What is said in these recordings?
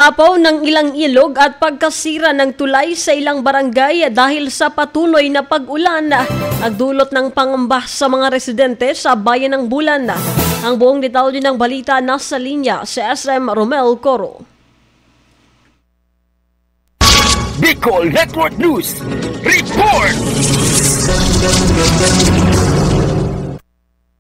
pag-apaw ng ilang ilog at pagkasira ng tulay sa ilang barangay dahil sa patuloy na pag-ulan nagdulot ng pangamba sa mga residente sa bayan ng Bulan. Ang buong detalye ng balita nasa linya si SM Romel Coro. Bicol Network News Report!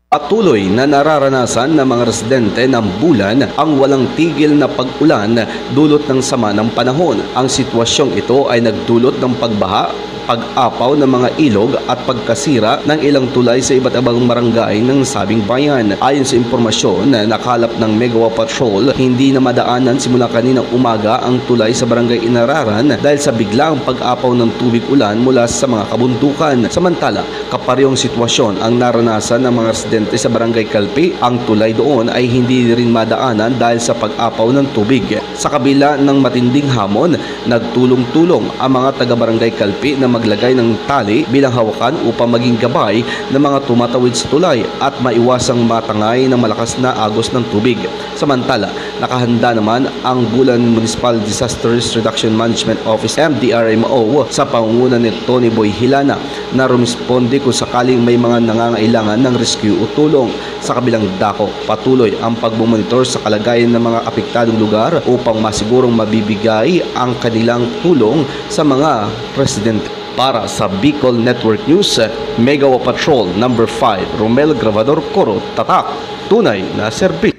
Patuloy na nararanasan ng mga residente ng Bulan ang walang tigil na pag-ulan dulot ng sama ng panahon. Ang sitwasyong ito ay nagdulot ng pagbaha, pag-apaw ng mga ilog at pagkasira ng ilang tulay sa iba't ibang barangay ng sabing bayan. Ayon sa impormasyon na nakalap ng Megawa Patrol, hindi na madaanan simula kaninang umaga ang tulay sa barangay Inararan dahil sa biglang pag-apaw ng tubig ulan mula sa mga kabundukan. Samantala, kaparehong sitwasyon ang naranasan ng mga residente sa barangay Calpe. Ang tulay doon ay hindi rin madaanan dahil sa pag-apaw ng tubig. Sa kabila ng matinding hamon, nagtulong-tulong ang mga taga-barangay Calpe na maglagay ng tali bilang hawakan upang maging gabay ng mga tumatawid sa tulay at maiwasang matangay ng malakas na agos ng tubig. Samantala, nakahanda naman ang Bulan Municipal Disaster Reduction Management Office MDRMO sa pangunguna ni Tony Boy Hilana na rumisponde kung sakaling may mga nangangailangan ng rescue o tulong. Sa kabilang dako, patuloy ang pagbumonitor sa kalagayan ng mga apektadong lugar upang masigurong mabibigay ang kanilang tulong sa mga residente. Para sa Bicol Network News, Megawa Patrol No. 5, Romel Grabador Coro, tatak, tunay na serbisyo.